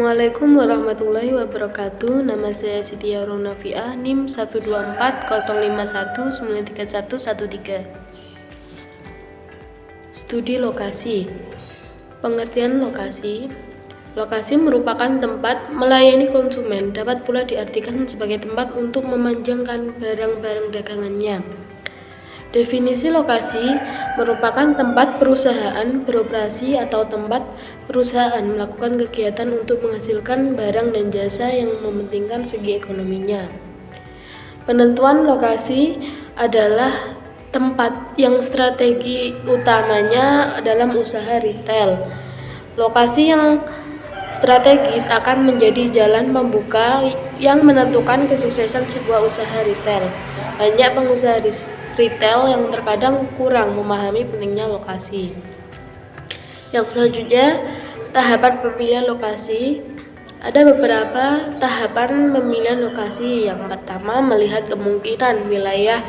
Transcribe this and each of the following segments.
Assalamualaikum warahmatullahi wabarakatuh. Nama saya Siti Yaurul Nafiah, NIM 12405193113. Studi lokasi. Pengertian lokasi. Lokasi merupakan tempat melayani konsumen, dapat pula diartikan sebagai tempat untuk memanjangkan barang-barang dagangannya. Definisi lokasi merupakan tempat perusahaan beroperasi atau tempat perusahaan melakukan kegiatan untuk menghasilkan barang dan jasa yang mementingkan segi ekonominya. Penentuan lokasi adalah tempat yang strategi utamanya dalam usaha retail. Lokasi yang strategis akan menjadi jalan pembuka yang menentukan kesuksesan sebuah usaha retail. Banyak pengusaha retail yang terkadang kurang memahami pentingnya lokasi. Yang selanjutnya, tahapan pemilihan lokasi. Ada beberapa tahapan pemilihan lokasi. Yang pertama, melihat kemungkinan wilayah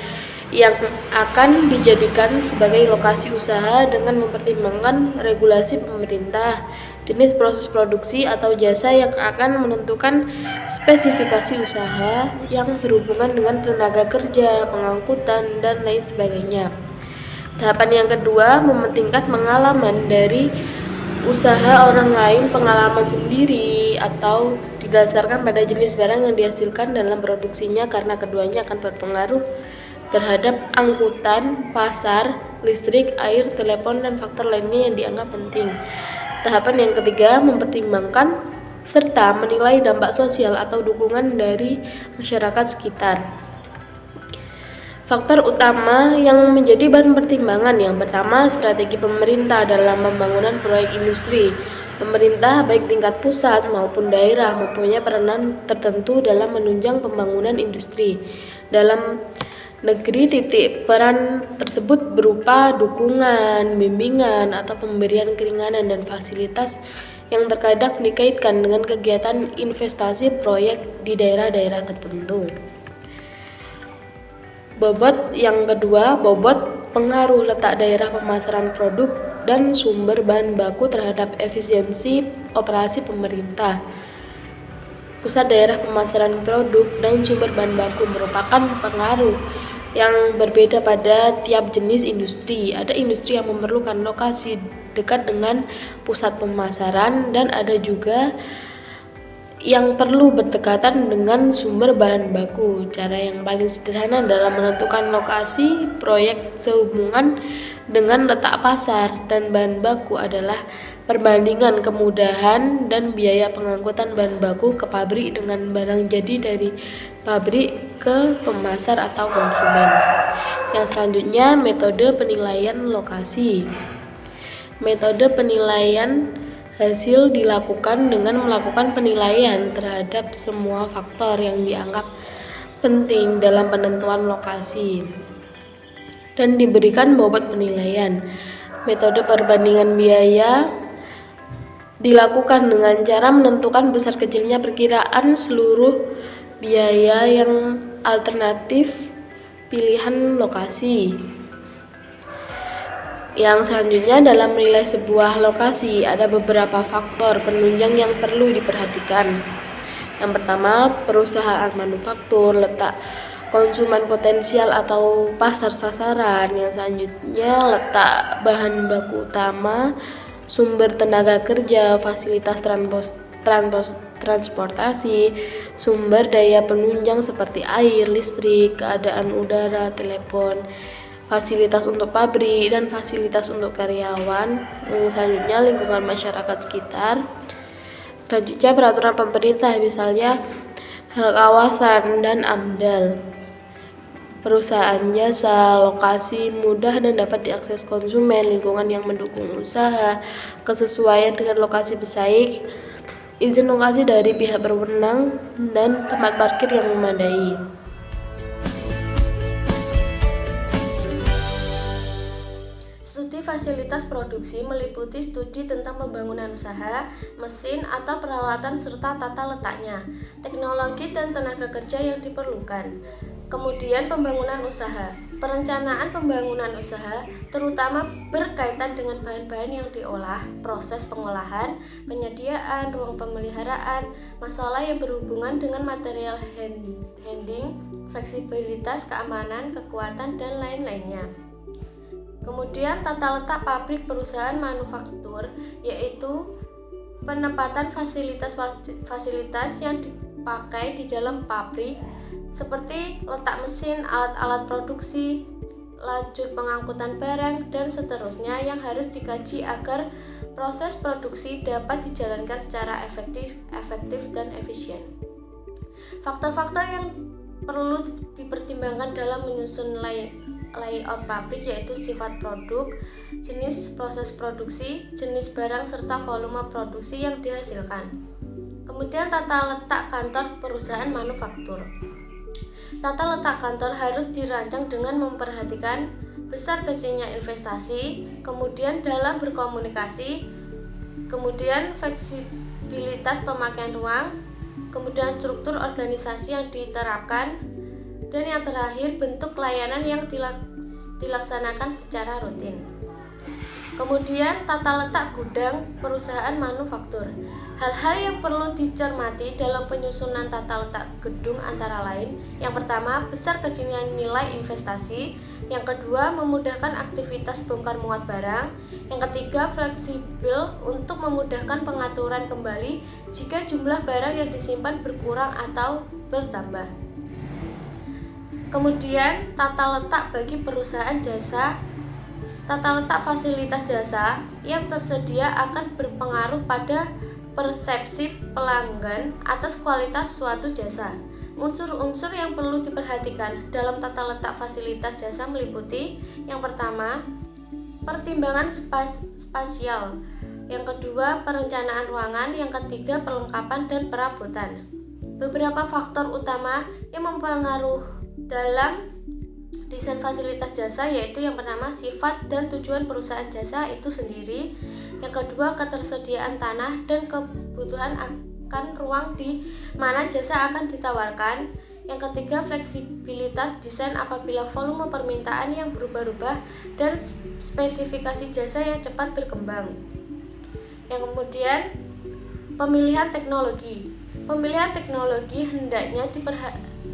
yang akan dijadikan sebagai lokasi usaha dengan mempertimbangkan regulasi pemerintah, jenis proses produksi atau jasa yang akan menentukan spesifikasi usaha yang berhubungan dengan tenaga kerja, pengangkutan, dan lain sebagainya. Tahapan yang kedua, mementingkan pengalaman dari usaha orang lain, pengalaman sendiri, atau didasarkan pada jenis barang yang dihasilkan dalam produksinya, karena keduanya akan berpengaruh terhadap angkutan, pasar, listrik, air, telepon, dan faktor lainnya yang dianggap penting. Tahapan yang ketiga, mempertimbangkan serta menilai dampak sosial atau dukungan dari masyarakat sekitar. Faktor utama yang menjadi bahan pertimbangan, yang pertama, strategi pemerintah dalam pembangunan proyek industri. Pemerintah baik tingkat pusat maupun daerah mempunyai peranan tertentu dalam menunjang pembangunan industri. Dalam negeri, peran tersebut berupa dukungan, bimbingan, atau pemberian keringanan dan fasilitas yang terkadang dikaitkan dengan kegiatan investasi proyek di daerah-daerah tertentu. Bobot yang kedua, bobot pengaruh letak daerah pemasaran produk dan sumber bahan baku terhadap efisiensi operasi pemerintah. Pusat daerah pemasaran produk dan sumber bahan baku merupakan pengaruh yang berbeda pada tiap jenis industri. Ada industri yang memerlukan lokasi dekat dengan pusat pemasaran, dan ada juga yang perlu berdekatan dengan sumber bahan baku. Cara yang paling sederhana dalam menentukan lokasi proyek sehubungan dengan letak pasar dan bahan baku adalah perbandingan kemudahan dan biaya pengangkutan bahan baku ke pabrik dengan barang jadi dari pabrik ke pemasar atau konsumen. Yang selanjutnya, metode penilaian lokasi. Metode penilaian hasil dilakukan dengan melakukan penilaian terhadap semua faktor yang dianggap penting dalam penentuan lokasi dan diberikan bobot penilaian. Metode perbandingan biaya dilakukan dengan cara menentukan besar kecilnya perkiraan seluruh biaya yang alternatif pilihan lokasi. Yang selanjutnya, dalam menilai sebuah lokasi ada beberapa faktor penunjang yang perlu diperhatikan. Yang pertama, perusahaan manufaktur, letak konsumen potensial atau pasar sasaran. Yang selanjutnya, letak bahan baku utama, sumber tenaga kerja, fasilitas transportasi, sumber daya penunjang seperti air, listrik, keadaan udara, telepon, fasilitas untuk pabrik, dan fasilitas untuk karyawan. Yang selanjutnya, lingkungan masyarakat sekitar. Selanjutnya, peraturan pemerintah, misalnya hak kawasan dan AMDAL. Perusahaan jasa, lokasi mudah dan dapat diakses konsumen, lingkungan yang mendukung usaha, kesesuaian dengan lokasi pesaing, izin lokasi dari pihak berwenang, dan tempat parkir yang memadai. Studi fasilitas produksi meliputi studi tentang pembangunan usaha, mesin atau peralatan serta tata letaknya, teknologi dan tenaga kerja yang diperlukan. Kemudian pembangunan usaha. Perencanaan pembangunan usaha terutama berkaitan dengan bahan-bahan yang diolah, proses pengolahan, penyediaan, ruang pemeliharaan, masalah yang berhubungan dengan material handling, fleksibilitas, keamanan, kekuatan, dan lain-lainnya. Kemudian tata letak pabrik perusahaan manufaktur, yaitu penempatan fasilitas yang dipakai di dalam pabrik seperti letak mesin, alat-alat produksi, lajur pengangkutan barang, dan seterusnya yang harus dikaji agar proses produksi dapat dijalankan secara efektif dan efisien. Faktor-faktor yang perlu dipertimbangkan dalam menyusun layout pabrik yaitu sifat produk, jenis proses produksi, jenis barang, serta volume produksi yang dihasilkan. Kemudian tata letak kantor perusahaan manufaktur. Tata letak kantor harus dirancang dengan memperhatikan besar kecilnya investasi, kemudian dalam berkomunikasi, kemudian fleksibilitas pemakaian ruang, kemudian struktur organisasi yang diterapkan, dan yang terakhir bentuk layanan yang dilaksanakan secara rutin. Kemudian tata letak gudang perusahaan manufaktur. Hal-hal yang perlu dicermati dalam penyusunan tata letak gedung antara lain: yang pertama, besar kecilnya nilai investasi; yang kedua, memudahkan aktivitas bongkar muat barang; yang ketiga, fleksibel untuk memudahkan pengaturan kembali jika jumlah barang yang disimpan berkurang atau bertambah. Kemudian tata letak bagi perusahaan jasa. Tata letak fasilitas jasa yang tersedia akan berpengaruh pada persepsi pelanggan atas kualitas suatu jasa. Unsur-unsur yang perlu diperhatikan dalam tata letak fasilitas jasa meliputi: yang pertama, pertimbangan spasial; yang kedua, perencanaan ruangan; yang ketiga, perlengkapan dan perabotan. Beberapa faktor utama yang mempengaruhi dalam desain fasilitas jasa yaitu: yang pertama, sifat dan tujuan perusahaan jasa itu sendiri; yang kedua, ketersediaan tanah dan kebutuhan akan ruang di mana jasa akan ditawarkan; yang ketiga, fleksibilitas desain apabila volume permintaan yang berubah-ubah dan spesifikasi jasa yang cepat berkembang. Yang kemudian, pemilihan teknologi. Pemilihan teknologi hendaknya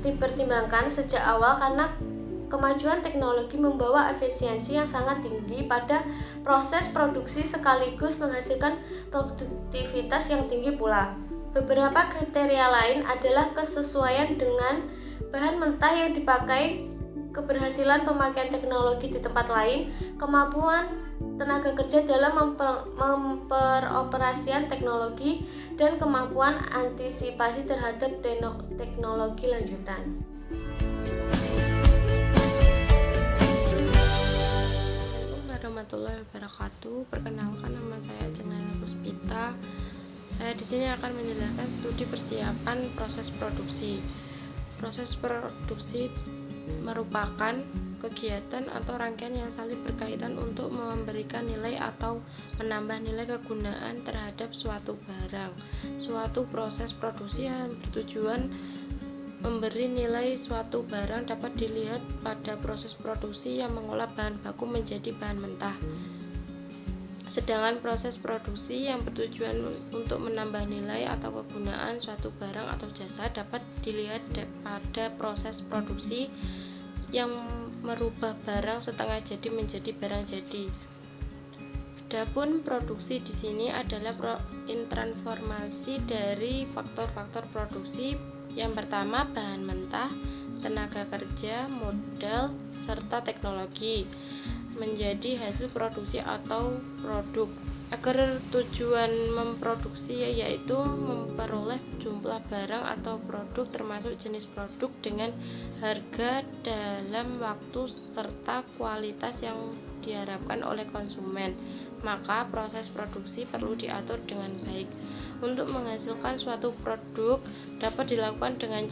dipertimbangkan sejak awal karena kemajuan teknologi membawa efisiensi yang sangat tinggi pada proses produksi sekaligus menghasilkan produktivitas yang tinggi pula. Beberapa kriteria lain adalah kesesuaian dengan bahan mentah yang dipakai, keberhasilan pemakaian teknologi di tempat lain, kemampuan tenaga kerja dalam memperoperasian teknologi, dan kemampuan antisipasi terhadap teknologi lanjutan. Warahmatullahi wabarakatuh. Perkenalkan, nama saya Cenglala Puspita. Saya di sini akan menjelaskan studi persiapan proses produksi. Proses produksi merupakan kegiatan atau rangkaian yang saling berkaitan untuk memberikan nilai atau menambah nilai kegunaan terhadap suatu barang. Suatu proses produksi yang bertujuan memberi nilai suatu barang dapat dilihat pada proses produksi yang mengolah bahan baku menjadi bahan mentah. Sedangkan proses produksi yang bertujuan untuk menambah nilai atau kegunaan suatu barang atau jasa dapat dilihat pada proses produksi yang merubah barang setengah jadi menjadi barang jadi. Adapun produksi di sini adalah transformasi dari faktor-faktor produksi. Yang pertama, bahan mentah, tenaga kerja, modal, serta teknologi menjadi hasil produksi atau produk. Agar tujuan memproduksi yaitu memperoleh jumlah barang atau produk termasuk jenis produk dengan harga dalam waktu serta kualitas yang diharapkan oleh konsumen, maka proses produksi perlu diatur dengan baik. Untuk menghasilkan suatu produk dapat dilakukan dengan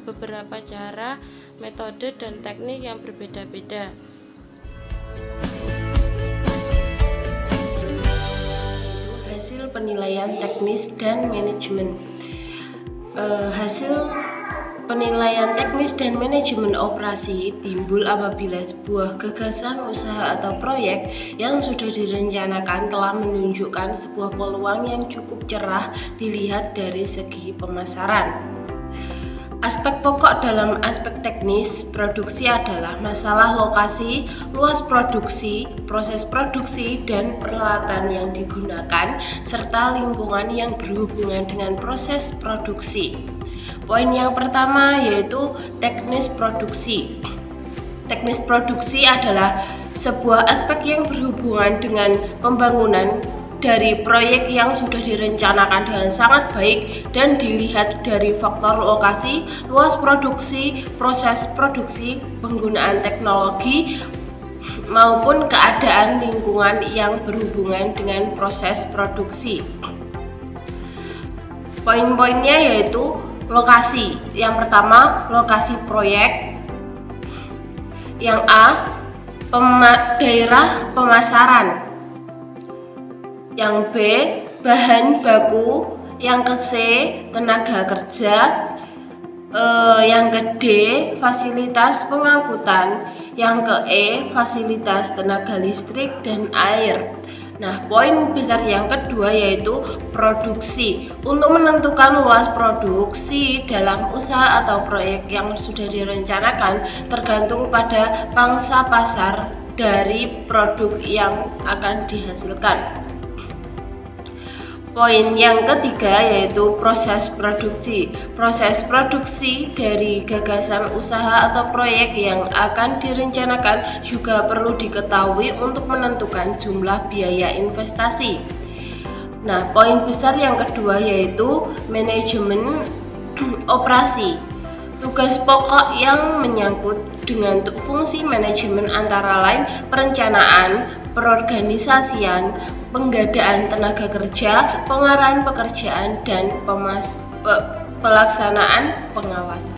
beberapa cara, metode, dan teknik yang berbeda-beda. Hasil penilaian teknis dan manajemen. Hasil Penilaian teknis dan manajemen operasi timbul apabila sebuah gagasan usaha atau proyek yang sudah direncanakan telah menunjukkan sebuah peluang yang cukup cerah dilihat dari segi pemasaran. Aspek pokok dalam aspek teknis produksi adalah masalah lokasi, luas produksi, proses produksi, dan peralatan yang digunakan, serta lingkungan yang berhubungan dengan proses produksi. Poin yang pertama yaitu teknis produksi. Teknis produksi adalah sebuah aspek yang berhubungan dengan pembangunan dari proyek yang sudah direncanakan dengan sangat baik dan dilihat dari faktor lokasi, luas produksi, proses produksi, penggunaan teknologi, maupun keadaan lingkungan yang berhubungan dengan proses produksi. Poin-poinnya yaitu lokasi. Yang pertama, lokasi proyek. Yang A, daerah pemasaran. Yang B, bahan baku. Yang C, tenaga kerja. Yang ke D, fasilitas pengangkutan. Yang ke E, fasilitas tenaga listrik dan air. Nah, poin besar yang kedua yaitu produksi. Untuk menentukan luas produksi dalam usaha atau proyek yang sudah direncanakan tergantung pada pangsa pasar dari produk yang akan dihasilkan. Poin yang ketiga yaitu proses produksi. Proses produksi dari gagasan usaha atau proyek yang akan direncanakan juga perlu diketahui untuk menentukan jumlah biaya investasi. Nah, poin besar yang kedua yaitu manajemen operasi. Tugas pokok yang menyangkut dengan fungsi manajemen antara lain perencanaan, perorganisasian, penggadaan tenaga kerja, pengarahan pekerjaan, dan pelaksanaan pengawasan.